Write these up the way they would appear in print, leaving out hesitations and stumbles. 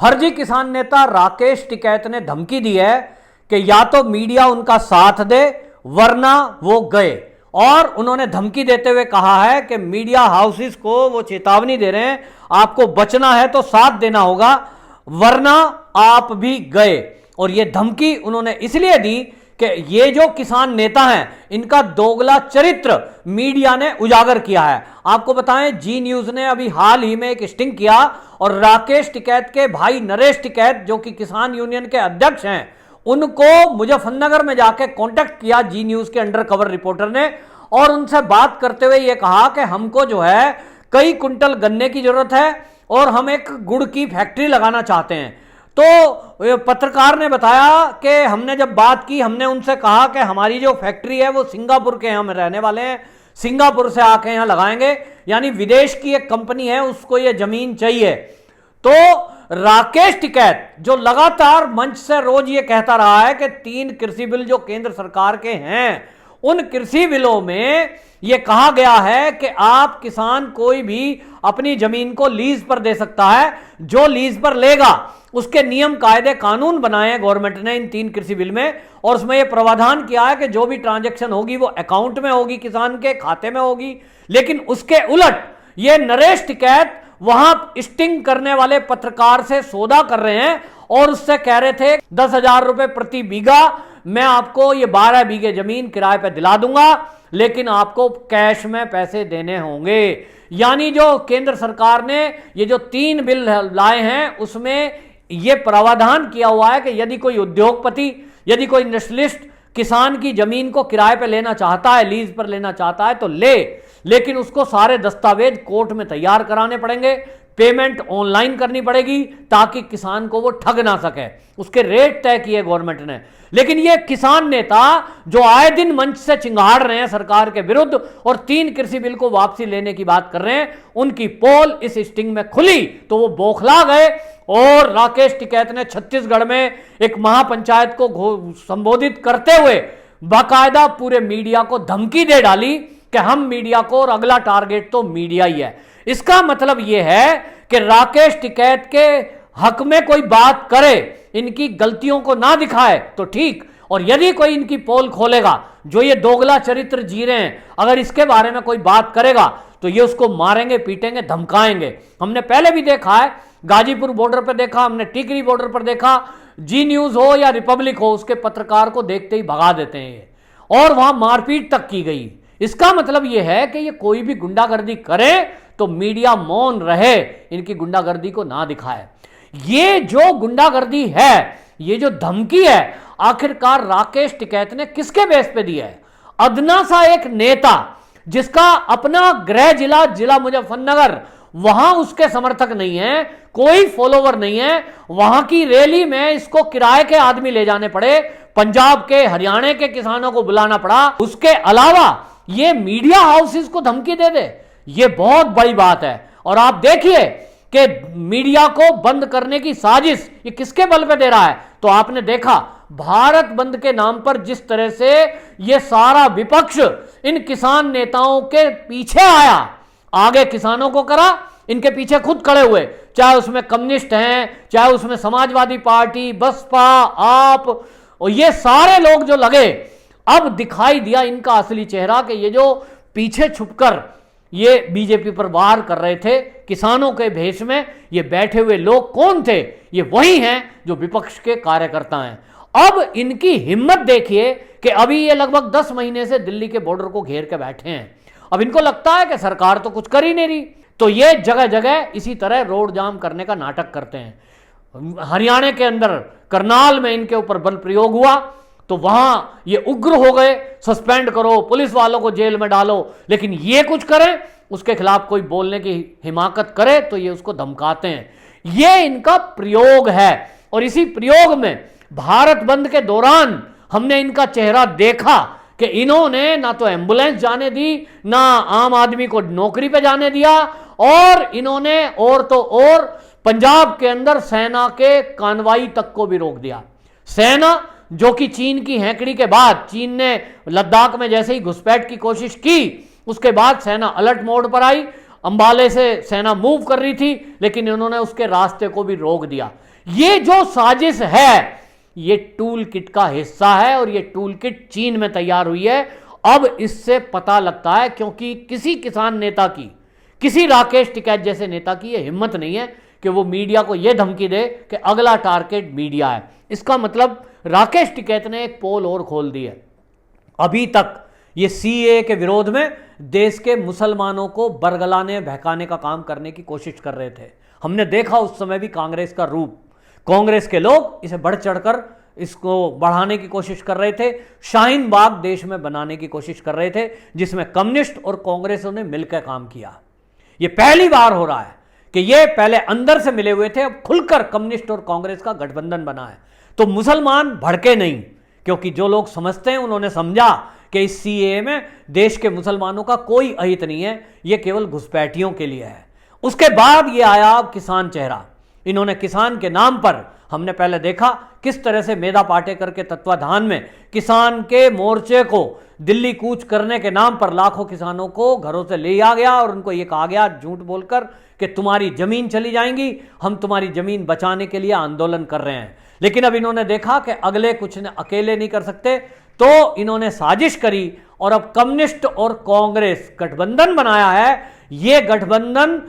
फर्जी किसान नेता राकेश टिकैत ने धमकी दी है कि या तो मीडिया उनका साथ दे वरना वो गए। और उन्होंने धमकी देते हुए कहा है कि मीडिया हाउसेस को वो चेतावनी दे रहे हैं, आपको बचना है तो साथ देना होगा वरना आप भी गए। और ये धमकी उन्होंने इसलिए दी कि ये जो किसान नेता हैं इनका दोगला चरित्र मीडिया ने उजागर किया है। आपको बताएं, जी न्यूज ने अभी हाल ही में एक स्टिंग किया और राकेश टिकैत के भाई नरेश टिकैत जो कि किसान यूनियन के अध्यक्ष हैं, उनको मुजफ्फरनगर में जाके कांटेक्ट किया जी न्यूज के अंडर कवर रिपोर्टर ने और उनसे बात करते हुए यह कहा कि हमको जो है कई कुंटल गन्ने की जरूरत है और हम एक गुड़ की फैक्ट्री लगाना चाहते हैं। तो पत्रकार ने बताया कि हमने जब बात की, हमने उनसे कहा कि हमारी जो फैक्ट्री है वो सिंगापुर के हम रहने वाले हैं, सिंगापुर से आके यहाँ लगाएंगे, यानी विदेश की एक कंपनी है उसको ये जमीन चाहिए। तो राकेश टिकैत जो लगातार मंच से रोज ये कहता रहा है कि 3 कृषि बिल जो केंद्र सरकार के हैं उन कृषि बिलों में यह कहा गया है कि आप किसान कोई भी अपनी जमीन को लीज पर दे सकता है, जो लीज पर लेगा उसके नियम कायदे कानून बनाए हैं गवर्नमेंट ने इन 3 कृषि बिल में। और उसमें यह प्रावधान किया है कि जो भी ट्रांजैक्शन होगी वो अकाउंट में होगी, किसान के खाते में होगी। लेकिन उसके उलट ये नरेश टिकैत वहां स्टिंग करने वाले पत्रकार से सौदा कर रहे हैं और उससे कह रहे थे 10,000 रुपए प्रति बीघा मैं आपको ये 12 बीघे जमीन किराए पे दिला दूंगा, लेकिन आपको कैश में पैसे देने होंगे। यानी जो केंद्र सरकार ने ये जो 3 बिल लाए हैं उसमें ये प्रावधान किया हुआ है कि यदि कोई उद्योगपति, यदि कोई इंडस्ट्रियलिस्ट किसान की जमीन को किराए पे लेना चाहता है, लीज पर लेना चाहता है तो ले, लेकिन उसको सारे दस्तावेज कोर्ट में तैयार कराने पड़ेंगे, पेमेंट ऑनलाइन करनी पड़ेगी ताकि किसान को वो ठग ना सके। उसके रेट तय किए गवर्नमेंट ने। लेकिन ये किसान नेता जो आए दिन मंच से चिंगाड़ रहे हैं सरकार के विरुद्ध और 3 कृषि बिल को वापसी लेने की बात कर रहे हैं, उनकी पोल इस स्टिंग में खुली तो वो बौखला गए और राकेश टिकैत ने छत्तीसगढ़ में एक महापंचायत को संबोधित करते हुए बाकायदा पूरे मीडिया को धमकी दे डाली कि हम मीडिया को, और अगला टारगेट तो मीडिया ही है। इसका मतलब यह है कि राकेश टिकैत के हक में कोई बात करे, इनकी गलतियों को ना दिखाए तो ठीक, और यदि कोई इनकी पोल खोलेगा, जो ये दोगला चरित्र जी रहे हैं, अगर इसके बारे में कोई बात करेगा तो ये उसको मारेंगे, पीटेंगे, धमकाएंगे। हमने पहले भी देखा है, गाजीपुर बॉर्डर पर देखा, हमने टिकरी बॉर्डर पर देखा, जी न्यूज हो या रिपब्लिक हो, उसके पत्रकार को देखते ही भगा देते हैं ये, और वहां मारपीट तक की गई। इसका मतलब यह है कि ये कोई भी गुंडागर्दी करे तो मीडिया मौन रहे, इनकी गुंडागर्दी को ना दिखाए। ये जो गुंडागर्दी है, ये जो धमकी है, आखिरकार राकेश टिकैत ने किसके बेस पे दी है? अदना सा एक नेता जिसका अपना गृह जिला मुजफ्फरनगर, वहां उसके समर्थक नहीं है, कोई फॉलोवर नहीं है, वहां की रैली में इसको किराए के आदमी ले जाने पड़े, पंजाब के, हरियाणा के किसानों को बुलाना पड़ा, उसके अलावा ये मीडिया हाउसेस को धमकी दे दे, ये बहुत बड़ी बात है। और आप देखिए कि मीडिया को बंद करने की साजिश ये किसके बल पे दे रहा है? तो आपने देखा भारत बंद के नाम पर जिस तरह से ये सारा विपक्ष इन किसान नेताओं के पीछे आया, आगे किसानों को करा, इनके पीछे खुद खड़े हुए, चाहे उसमें कम्युनिस्ट हैं, चाहे उसमें समाजवादी पार्टी, बसपा, आप, और ये सारे लोग जो लगे, अब दिखाई दिया इनका असली चेहरा कि ये जो पीछे छुपकर ये बीजेपी पर वार कर रहे थे किसानों के भेष में, ये बैठे हुए लोग कौन थे? ये वही हैं जो विपक्ष के कार्यकर्ता हैं। अब इनकी हिम्मत देखिए कि अभी ये लगभग 10 महीने से दिल्ली के बॉर्डर को घेर के बैठे हैं। अब इनको लगता है कि सरकार तो कुछ कर ही नहीं रही, तो ये जगह जगह इसी तरह रोड जाम करने का नाटक करते हैं। हरियाणा के अंदर करनाल में इनके ऊपर बल प्रयोग हुआ तो वहां ये उग्र हो गए, सस्पेंड करो, पुलिस वालों को जेल में डालो, लेकिन ये कुछ करें, उसके खिलाफ कोई बोलने की हिमाकत करे तो ये उसको धमकाते हैं। ये इनका प्रयोग है और इसी प्रयोग में भारत बंद के दौरान हमने इनका चेहरा देखा कि इन्होंने ना तो एम्बुलेंस जाने दी, ना आम आदमी को नौकरी पे जाने दिया, और इन्होंने और तो और पंजाब के अंदर सेना के कानवाई तक को भी रोक दिया। सेना जो कि चीन की हैकड़ी के बाद, चीन ने लद्दाख में जैसे ही घुसपैठ की कोशिश की, उसके बाद सेना अलर्ट मोड पर आई। अंबाले से सेना मूव कर रही थी, लेकिन इन्होंने उसके रास्ते को भी रोक दिया। ये जो साजिश है ये टूल किट का हिस्सा है और ये टूल किट चीन में तैयार हुई है। अब इससे पता लगता है, क्योंकि किसी किसान नेता की, किसी राकेश टिकैत जैसे नेता की ये हिम्मत नहीं है कि वो मीडिया को ये धमकी दे कि अगला टारगेट मीडिया है। इसका मतलब राकेश टिकैत ने एक पोल और खोल दी है। अभी तक ये सीए के विरोध में देश के मुसलमानों को बरगलाने बहकाने का काम करने की कोशिश कर रहे थे। हमने देखा उस समय भी कांग्रेस का रूप, कांग्रेस के लोग इसे बढ़ चढ़कर इसको बढ़ाने की कोशिश कर रहे थे, शाहीन बाग देश में बनाने की कोशिश कर रहे थे, जिसमें कम्युनिस्ट और कांग्रेस ने मिलकर काम किया। यह पहली बार हो रहा है कि ये पहले अंदर से मिले हुए थे, अब खुलकर कम्युनिस्ट और कांग्रेस का गठबंधन बना है। तो मुसलमान भड़के नहीं, क्योंकि जो लोग समझते हैं उन्होंने समझा कि इस सीएए में देश के मुसलमानों का कोई अहित नहीं है, यह केवल घुसपैठियों के लिए है। उसके बाद ये आया अब किसान चेहरा। इन्होंने किसान के नाम पर, हमने पहले देखा किस तरह से मेधा पाटेकर के तत्वाधान में किसान के मोर्चे को दिल्ली कूच करने के नाम पर लाखों किसानों को घरों से ले आ गया और उनको ये कहा गया झूठ बोलकर कि तुम्हारी जमीन चली जाएंगी, हम तुम्हारी जमीन बचाने के लिए आंदोलन कर रहे हैं। लेकिन अब इन्होंने देखा कि अगले कुछ अकेले नहीं कर सकते, तो इन्होंने साजिश करी और अब कम्युनिस्ट और कांग्रेस गठबंधन बनाया है। यह गठबंधन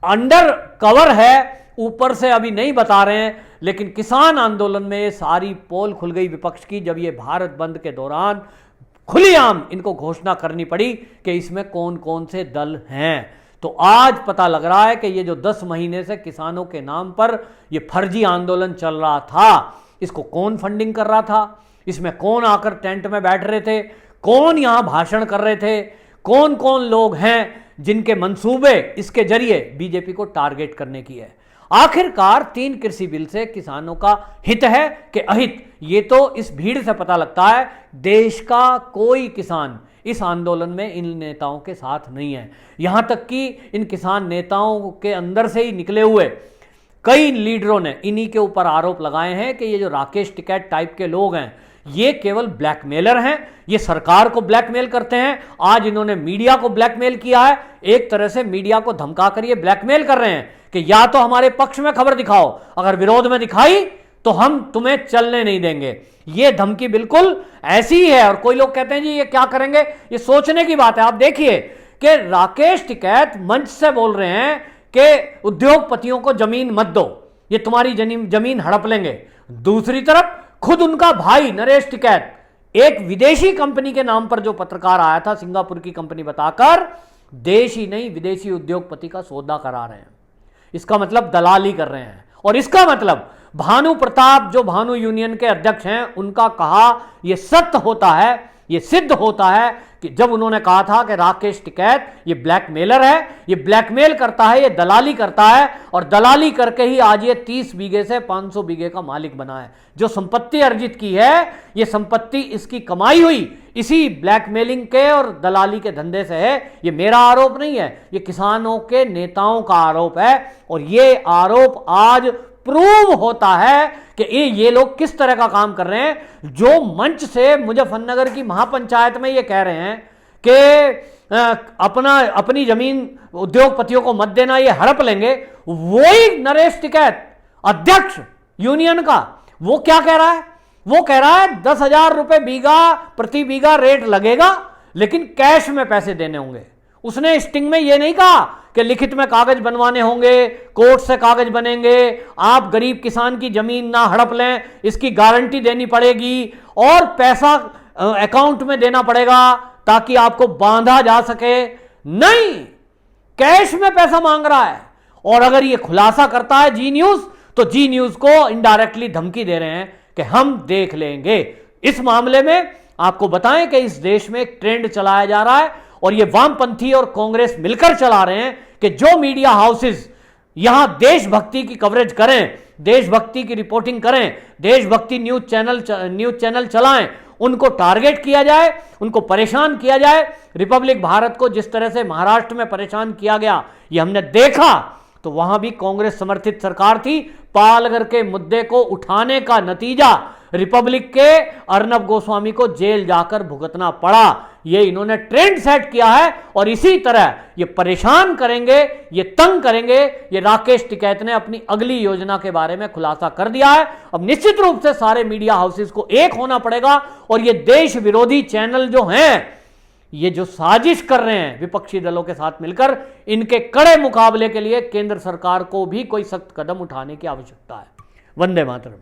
अंडर कवर है, ऊपर से अभी नहीं बता रहे हैं, लेकिन किसान आंदोलन में सारी पोल खुल गई विपक्ष की, जब ये भारत बंद के दौरान खुलेआम इनको घोषणा करनी पड़ी कि इसमें कौन कौन से दल हैं। तो आज पता लग रहा है कि ये जो 10 महीने से किसानों के नाम पर ये फर्जी आंदोलन चल रहा था, इसको कौन फंडिंग कर रहा था, इसमें कौन आकर टेंट में बैठ रहे थे, कौन यहां भाषण कर रहे थे, कौन कौन लोग हैं जिनके मंसूबे इसके जरिए बीजेपी को टारगेट करने की है। आखिरकार 3 कृषि बिल से किसानों का हित है कि अहित, ये तो इस भीड़ से पता लगता है। देश का कोई किसान इस आंदोलन में इन नेताओं के साथ नहीं है। यहां तक कि इन किसान नेताओं के अंदर से ही निकले हुए कई लीडरों ने इन्हीं के ऊपर आरोप लगाए हैं कि ये जो राकेश टिकैत टाइप के लोग हैं ये केवल ब्लैकमेलर हैं, ये सरकार को ब्लैकमेल करते हैं। आज इन्होंने मीडिया को ब्लैकमेल किया है, एक तरह से मीडिया को धमकाकर ये ब्लैकमेल कर रहे हैं कि या तो हमारे पक्ष में खबर दिखाओ, अगर विरोध में दिखाई तो हम तुम्हें चलने नहीं देंगे। ये धमकी बिल्कुल ऐसी ही है। और कोई लोग कहते हैं जी ये क्या करेंगे, ये सोचने की बात है। आप देखिए कि राकेश टिकैत मंच से बोल रहे हैं कि उद्योगपतियों को जमीन मत दो, ये तुम्हारी जमीन हड़प लेंगे। दूसरी तरफ खुद उनका भाई नरेश टिकैत एक विदेशी कंपनी के नाम पर जो पत्रकार आया था, सिंगापुर की कंपनी बताकर, देश ही नहीं विदेशी उद्योगपति का सौदा करा रहे हैं। इसका मतलब दलाली कर रहे हैं। और इसका मतलब भानु प्रताप जो भानु यूनियन के अध्यक्ष हैं, उनका कहा यह सत्य होता है, यह सिद्ध होता है कि जब उन्होंने कहा था कि राकेश टिकैत ये ब्लैकमेलर है, ये ब्लैकमेल करता है, ये दलाली करता है, और दलाली करके ही आज ये 30 बीघे से 500 बीघे का मालिक बना है। जो संपत्ति अर्जित की है, ये संपत्ति इसकी कमाई हुई इसी ब्लैकमेलिंग के और दलाली के धंधे से है। ये मेरा आरोप नहीं है, ये किसानों के नेताओं का आरोप है। और ये आरोप आज प्रूव होता है कि ये लोग किस तरह का काम कर रहे हैं। जो मंच से मुजफ्फरनगर की महापंचायत में ये कह रहे हैं कि अपनी जमीन उद्योगपतियों को मत देना, ये हड़प लेंगे, वही नरेश टिकैत अध्यक्ष यूनियन का, वो क्या कह रहा है? वो कह रहा है 10,000 रुपए प्रति बीघा रेट लगेगा, लेकिन कैश में पैसे देने होंगे। उसने स्टिंग में ये नहीं कहा कि लिखित में कागज बनवाने होंगे, कोर्ट से कागज बनेंगे, आप गरीब किसान की जमीन ना हड़प लें, इसकी गारंटी देनी पड़ेगी और पैसा अकाउंट में देना पड़ेगा ताकि आपको बांधा जा सके। नहीं, कैश में पैसा मांग रहा है। और अगर ये खुलासा करता है जी न्यूज, तो जी न्यूज को इनडायरेक्टली धमकी दे रहे हैं कि हम देख लेंगे। इस मामले में आपको बताएं कि इस देश में एक ट्रेंड चलाया जा रहा है और ये वामपंथी और कांग्रेस मिलकर चला रहे हैं कि जो मीडिया हाउसेस यहां देशभक्ति की कवरेज करें, देशभक्ति की रिपोर्टिंग करें, देशभक्ति न्यूज चैनल चलाएं, उनको टारगेट किया जाए, उनको परेशान किया जाए। रिपब्लिक भारत को जिस तरह से महाराष्ट्र में परेशान किया गया, ये हमने देखा, तो वहां भी कांग्रेस समर्थित सरकार थी। पालघर के मुद्दे को उठाने का नतीजा रिपब्लिक के अर्नब गोस्वामी को जेल जाकर भुगतना पड़ा। ये इन्होंने ट्रेंड सेट किया है और इसी तरह ये परेशान करेंगे, ये तंग करेंगे। ये राकेश टिकैत ने अपनी अगली योजना के बारे में खुलासा कर दिया है। अब निश्चित रूप से सारे मीडिया हाउसेस को एक होना पड़ेगा और ये देश विरोधी चैनल जो हैं, ये जो साजिश कर रहे हैं विपक्षी दलों के साथ मिलकर, इनके कड़े मुकाबले के लिए केंद्र सरकार को भी कोई सख्त कदम उठाने की आवश्यकता है। वंदे मातरम।